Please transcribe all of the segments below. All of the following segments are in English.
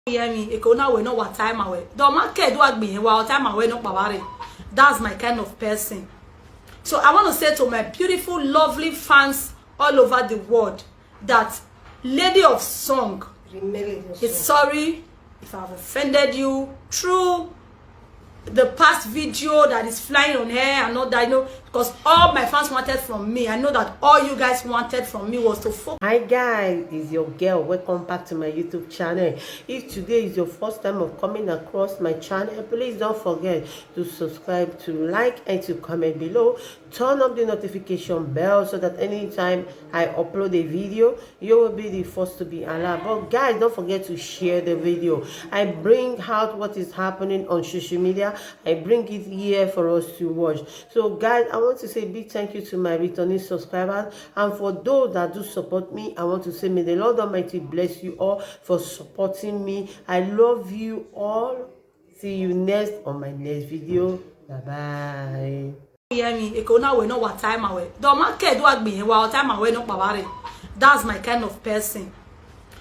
hear me? Ekona we know what time away. Don't market do agbi wa time away no paware. That's my kind of person. So I want to say to my beautiful, lovely fans all over the world that Lady of Song is sorry if I've offended you through the past video that is flying on air and all that. I know because all my fans wanted from me. I know that all you guys wanted from me was to focus. Hi guys, it's your girl. Welcome back to my YouTube channel. If today is your first time of coming across my channel, please don't forget to subscribe, to like, and to comment below. Turn up the notification bell so that anytime I upload a video, you will be the first to be alerted. But guys, don't forget to share the video. I bring out what is happening on social media. I bring it here for us to watch. So guys, I want to say a big thank you to my returning subscribers, and for those that do support me, I want to say may the Lord Almighty bless you all for supporting me. I love you all. See you next on my next video. Bye bye. Hear me? Ekona we know what time away. Don't market do agbi wa time away no paware. That's my kind of person.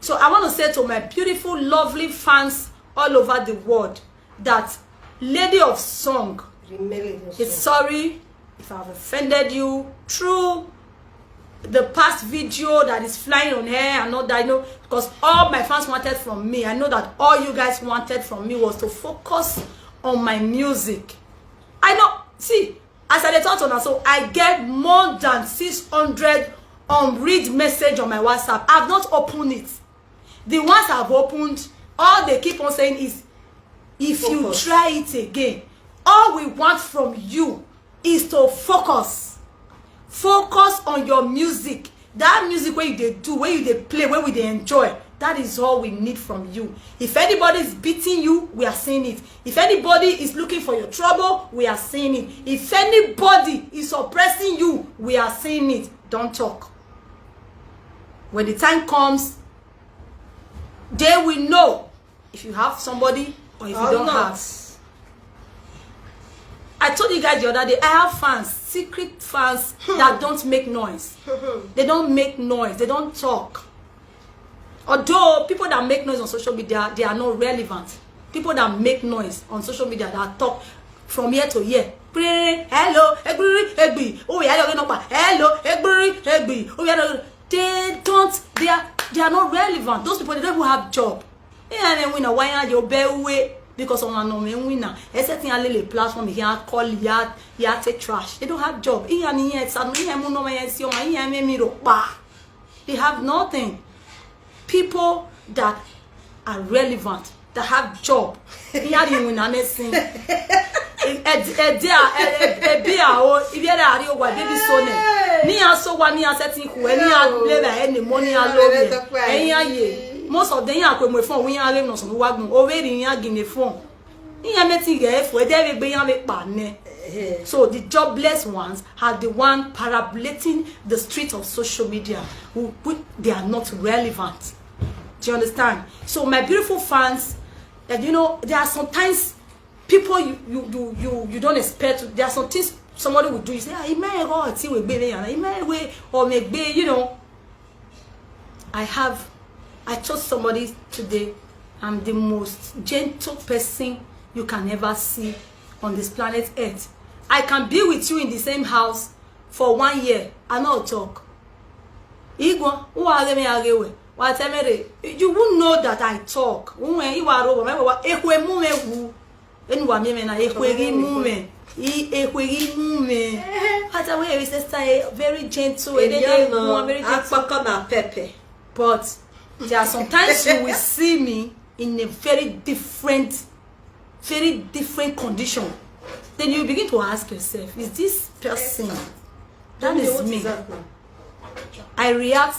So I want to say to my beautiful, lovely fans all over the world that Lady of Song is sorry if I've offended you through the past video that is flying on air and all that. I know because all my fans wanted from me. I know that all you guys wanted from me was to focus on my music. I know, see, as I talk on, so I get more than 600 unread message on my WhatsApp. I've not opened it. The ones I've opened, all they keep on saying is, if you try it again, all we want from you is to focus. Focus on your music. That music where you do, where you play, where we enjoy. That is all we need from you. If anybody is beating you, we are seeing it. If anybody is looking for your trouble, we are seeing it. If anybody is oppressing you, we are seeing it. Don't talk. When the time comes, they will know if you have somebody or if you don't have. I told you guys the other day, I have fans, secret fans that don't make noise. They don't make noise. They don't talk. Although people that make noise on social media, they are not relevant. People that make noise on social media that talk from year to year. Hello, oh yeah, hello, they don't. They are not relevant. Those people, they don't have job. Why are you away? Because on no winner, setting a little platform here, call yard, take trash. They don't have job. They have nothing. People that are relevant, that have job. Most of them are going phone. We are living on some wagon. Already in a phone. So the jobless ones are the one parabolating the street of social media. Who they are not relevant. Do you understand? So my beautiful fans, you know, there are sometimes people you don't expect. There are some things somebody will do. You say, ah, it may go until we be there. It may way or maybe you know. I told somebody today, I'm the most gentle person you can ever see on this planet Earth. I can be with you in the same house for 1 year and not talk. You won't know that I talk. Very gentle, but there are sometimes you will see me in a very different condition. Then you begin to ask yourself, is this person? That is me. I react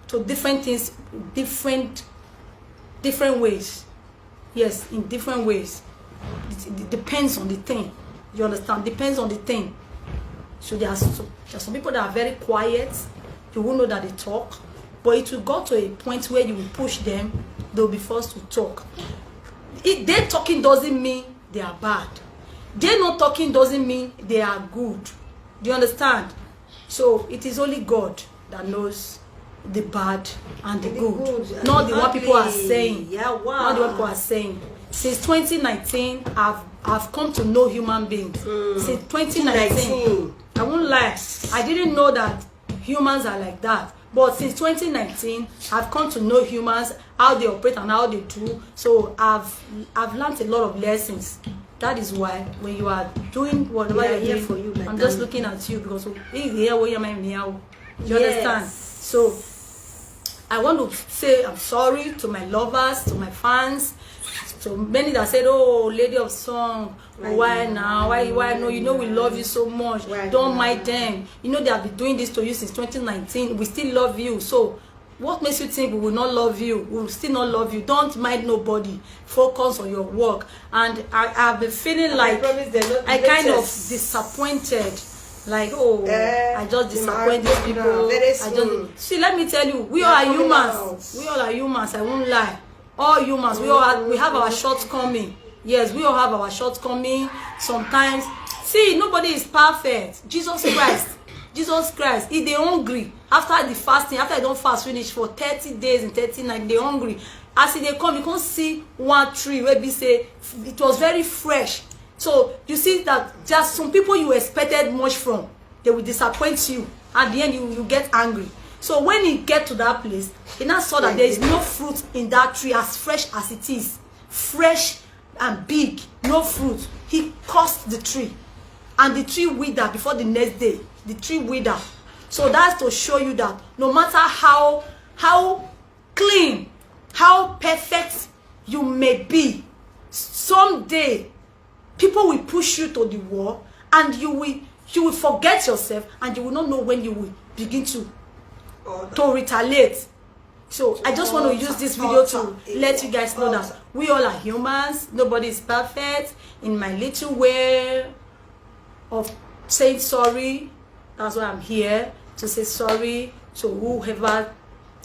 to different things, different ways. Yes, in different ways. It depends on the thing. You understand? Depends on the thing. So there are some people that are very quiet. You won't know that they talk. But it will go to a point where you will push them, they'll be forced to talk. If they talking doesn't mean they are bad. They not talking doesn't mean they are good. Do you understand? So it is only God that knows the bad and the good, not the what people are saying. Yeah, wow. Not the what people are saying. Since 2019, I've come to know human beings. Since 2019, I won't lie, I didn't know that humans are like that. But since 2019, I've come to know humans, how they operate and how they do. So I've learned a lot of lessons. That is why when you are doing whatever you're doing, for you, like I'm just looking at you because you understand? So I want to say I'm sorry to my lovers, to my fans, to many that said, "Oh, Lady of Song, why now? Why no? You know we love you so much. Don't mind them. You know they have been doing this to you since 2019. We still love you. So what makes you think we will not love you? We will still not love you. Don't mind nobody. Focus on your work." And I've been feeling like I kind of disappointed. Like, oh, I just disappoint these people. See, let me tell you, we all are humans. We all are humans. I won't lie. All humans. We have our shortcomings. Yes, we all have our shortcomings. Sometimes, see, nobody is perfect. Jesus Christ, if they hungry after the fasting, after they don't fast finish for 30 days and 30 nights, they hungry. As they come, you can't see one tree where we say it was very fresh. So you see that just some people you expected much from, they will disappoint you. At the end, you get angry. So when he get to that place, he now saw that there is no fruit in that tree as fresh as it is, fresh and big, no fruit. He cursed the tree, and the tree withered before the next day. The tree withered. So that's to show you that no matter how clean, how perfect you may be, someday people will push you to the wall, and you will forget yourself, and you will not know when you will begin to retaliate. So I just want to use this video to let you guys know that we all are humans. Nobody is perfect. In my little way of saying sorry, that's why I'm here to say sorry to whoever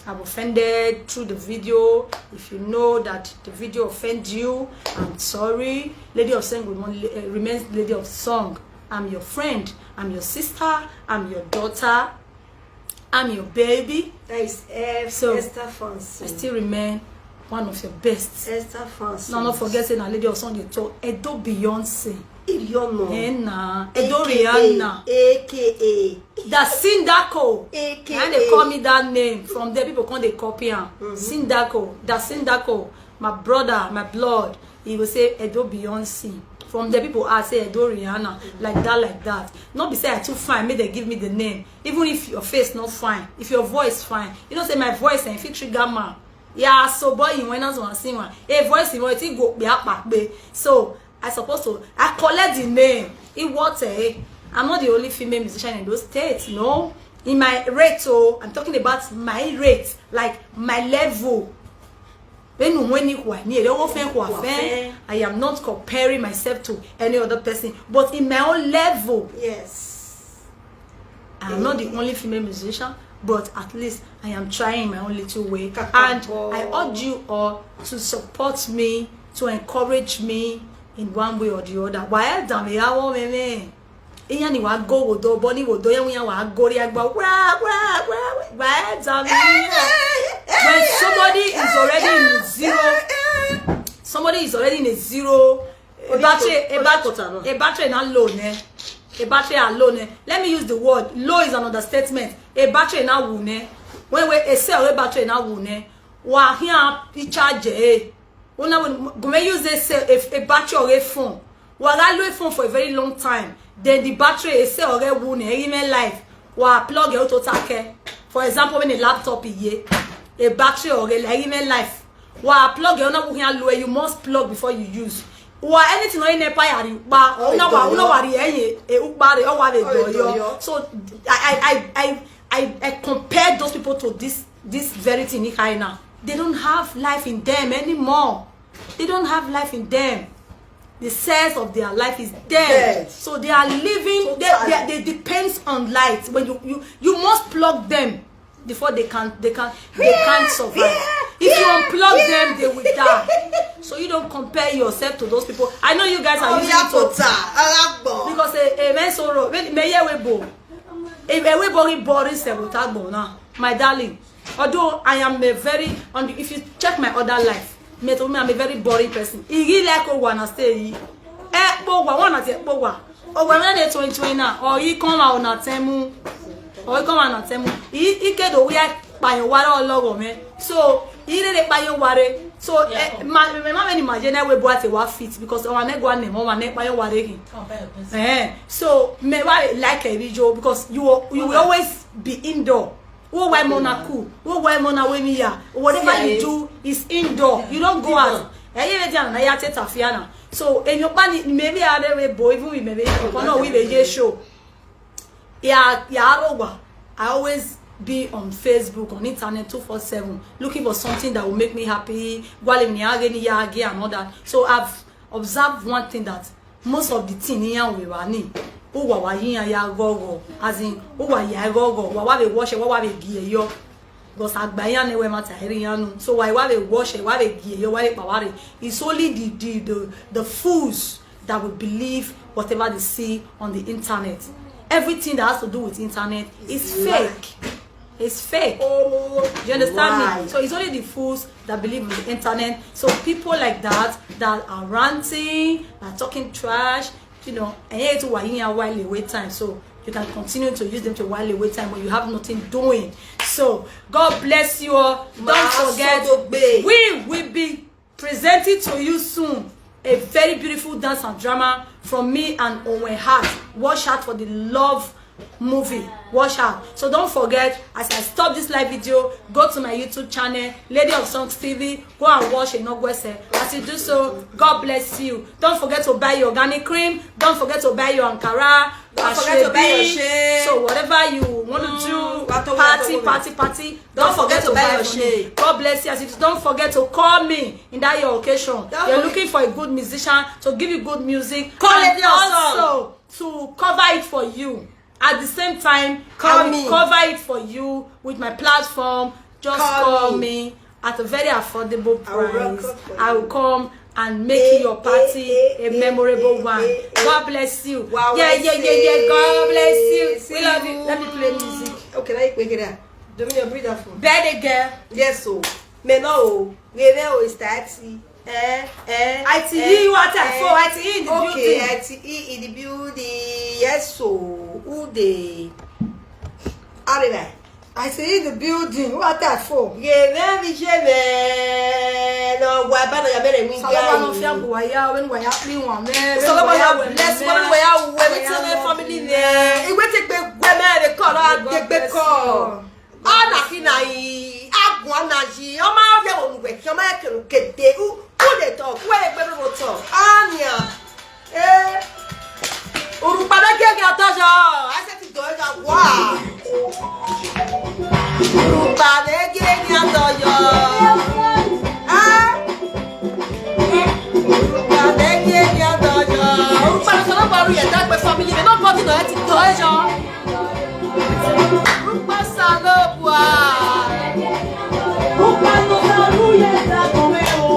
I've offended through the video. If you know that the video offends you, I'm sorry. Lady of Song remains Lady of Song. I'm your friend. I'm your sister. I'm your daughter. I'm your baby. That is so Esther Fonson. I still remain one of your best. Esther Fonson. Now, not forget saying a Lady of Song. You talk Edo Beyonce. Iliyono. Edo Rihanna. AKA. That Sindako. AKA. And they call me that name. From there, people call they copy him. Sindako. That Sindako. My brother, my blood. He will say Edo Beyonce. From there, people are say Edo Rihanna. Like that. Not be say I too fine. May they give me the name. Even if your face not fine. If your voice fine. You don't say my voice and if you trigger man. Yeah, so boy, you went on sing one. Hey, voice, you want to go be up back. So I supposed to collect the name. I'm not the only female musician in those states, no. In my rate, I'm talking about my rate, like my level. I am not comparing myself to any other person, but in my own level. Yes. I'm not the only female musician, but at least I am trying my own little way. And I urge you all to support me, to encourage me in one way or the other. Why damn me? When somebody is already in zero, a battery not low, a battery alone. Let me use the word low is an understatement. A battery now wune. When we sell a battery now wune, wa here charge when use a battery or a phone. Wa a phone for a very long time. Then the battery is say or wune even life. Wa plug it to take. For example, when a laptop is a battery or a even life. Wa plug it on you must plug before you use. Or anything in a pie, so I compare those people to this very thing now. They don't have life in them anymore. They don't have life in them. The sense of their life is dead. So they are living. They depend on light. When you must plug them before they can't survive. If you unplug them, they will die. So you don't compare yourself to those people. I know you guys are using it because a man sorrow. My darling, Although I am a very, if you check my other life, me told me I'm a very boring person. He really like wanna stay. Wanna take or when they 2020 now, or he come out on temu, or he come out on temu. He get the way by water or logo me. So he did it by your water. So my mama imagine I will bought a fit because our neck one name, our neck by your water. So me like a video because you will always be indoor. Why Monaco? Why Monawemia? Whatever you do is indoor. You don't go out. So in your body, maybe I boy, we maybe we may show. Yeah, I always be on Facebook, on internet 247, looking for something that will make me happy. And all that. So I've observed one thing that most of the teen here we were in. As in, why they wash it, why they gear you. Because Agbayan we matter so why they wash it, why they gear you, why they power it. It's only the fools that will believe whatever they see on the internet. Everything that has to do with internet is fake. It's fake. Do you understand me? So it's only the fools that believe in the internet. So people like that are ranting, are talking trash, you know, and here to while away time. So you can continue to use them to while away time when you have nothing doing. So God bless you all. Don't forget, we will be presenting to you soon a very beautiful dance and drama from me and Owen Hart. Watch out for the love movie. Watch out. So don't forget, as I stop this live video, go to my YouTube channel, Lady of Songs TV. Go and watch Enogwese. As you do so, God bless you. Don't forget to buy your organic cream. Don't forget to buy your Ankara. Don't forget to buy your shade. So whatever you want to do, party. Don't forget to buy your shade. God bless you. As you don't forget to call me in that your occasion. You're looking for a good musician to give you good music. Call Lady of Songs to cover it for you. At the same time, I will cover it for you with my platform. Just call me at a very affordable price. I will come and make your party a memorable one. God bless you. Wow, yeah. God bless you. We love you. Let me play music. Okay, let me get that. Do me a breather for. Better girl. Yes, so. Me no. We will start. ITE what for? ITE in the building. Okay, ITE in the building. Yes, so who they? Arrive. ITE in the building. What that for? Yeah, very no, why bana ya mere mi ga. Salama no fia buaya when we are playing one man. Salama bless one we are we tell my family there. E we take be gweme the call take be call. Ana kinai agwanaji. O ma ya wonu we so ma kenu kede. Who they talk? Where better will talk? Anya. Urupada get ataja. I said to go that wow. Urupada get ataja. Urupada get ataja. Urupada so na baru ya that my family they not got to know it toja. Urupada salobwa. Urupada salu ya that komeo.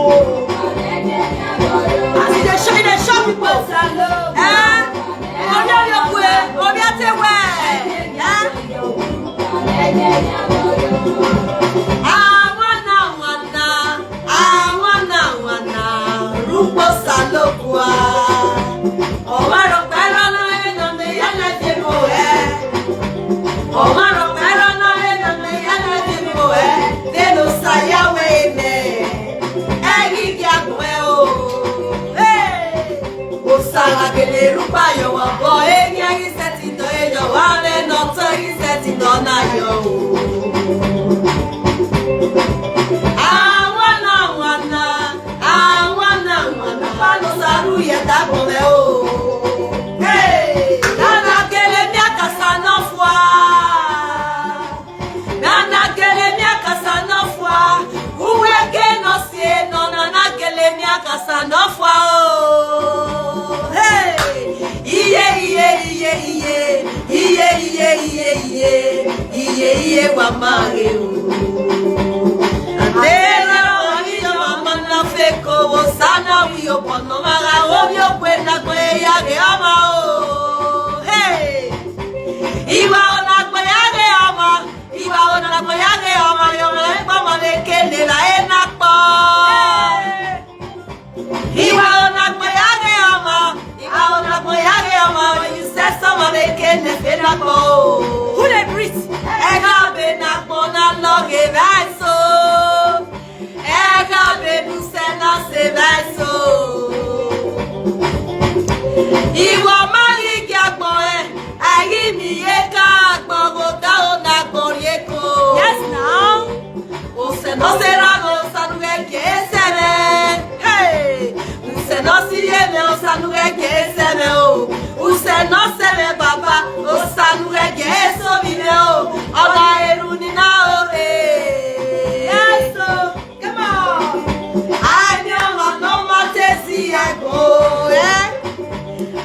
moyage oma yoma mama lekele la enakpo. Iwa onakmoyage oma. Iwa onakmoyage oma. When you say someone lekele fenakpo. Who they breathe? Ega benakpo na loge vaiso. Ega benu sena se vaiso. Iwa mali kiakpo ayi mi eka akpo goga onakpo yeko. Yes now. Ose no será no sanuge keseme. Hey. Use no siyeme o sanuge keseme o. Use no seme baba o sanuge keso video. Ola eruni na o eh. Yes so come on. I know no matesi ego eh.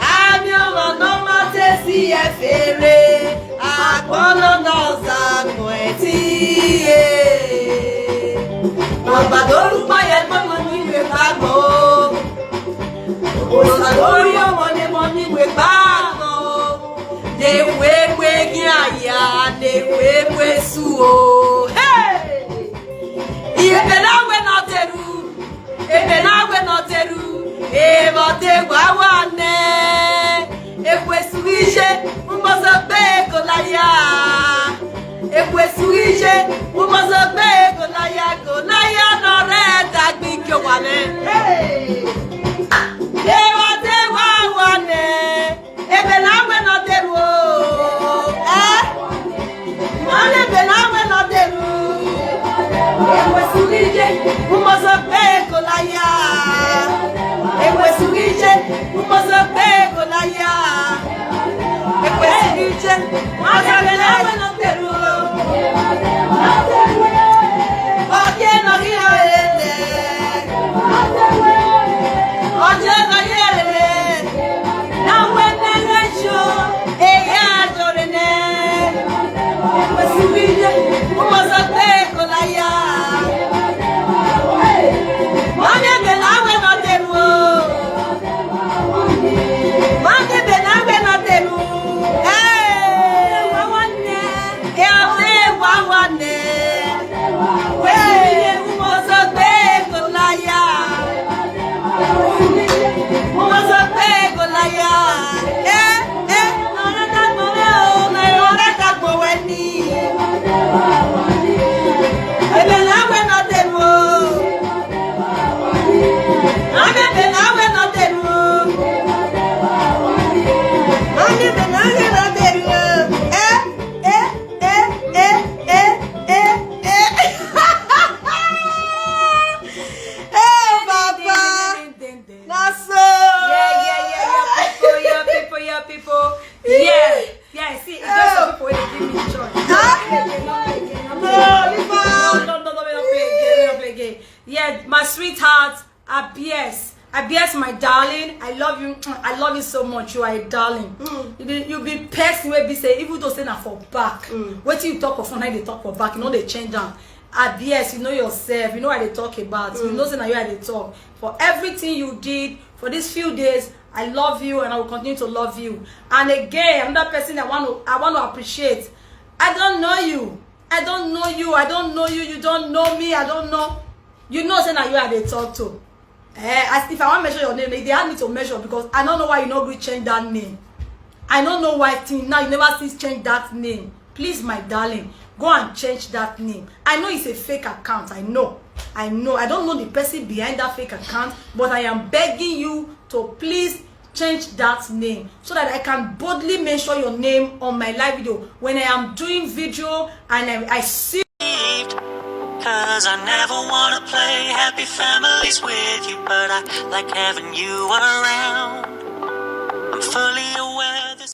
I know no matesi efere. Agbono no zanueti eh. Babadorukpayi money bagbo. Osadori money bagbo. De we giaya, de we suo. Hey! Ibenawe noteru. Ebenawe noteru. Ebote gwawane. Ekwesuije mbozo be kolaya. Ekwesuije mbozo be kolaya no red agbikyo wane. Hey! Ebote gwawane. Ebenawe noteru. Mane benawe noteru. Ekwesuije mbozo be kolaya. Ekwesuije mbozo be kolaya. Ekwesuije mane benawe noteru. Oye no yele. Oye no yele. Na wene resho eya dorene. Ekwesuije mbozo be kolaya. Mane benawe noteru. Mane benawe noteru. Eh, wawane. Eh, wawane. Eh, mbozo be kolaya. Mbozo be kolaya. Anoda mo na yore ka gboweni. Ebenawe noteru. Mane benawe noteru. Mane benawe noteru. Hey, Papa. Naso. Yeah, people. Yeah, see, it's just some people when they give me joy. No, we don't play again. Yeah, my sweetheart, Abies, my darling, I love you so much. You are a darling. You be person where be say, even though say na for back. What you talk of now, they talk for back. You know they change down. Abies, you know yourself. You know what they talk about. You know say now you are they talk. For everything you did for these few days, I love you and I will continue to love you. And again, another person I want to appreciate. I don't know you. I don't know you. You don't know me. I don't know. You know say now you are they talk to. As if I want to measure your name, they had me to measure because I don't know why you not going to change that name. I don't know why now you never see change that name. Please, my darling, go and change that name. I know it's a fake account. I know. I don't know the person behind that fake account, but I am begging you to please change that name so that I can boldly mention your name on my live video when I am doing video and I see. Cause I never wanna play happy families with you, but I like having you around. I'm fully aware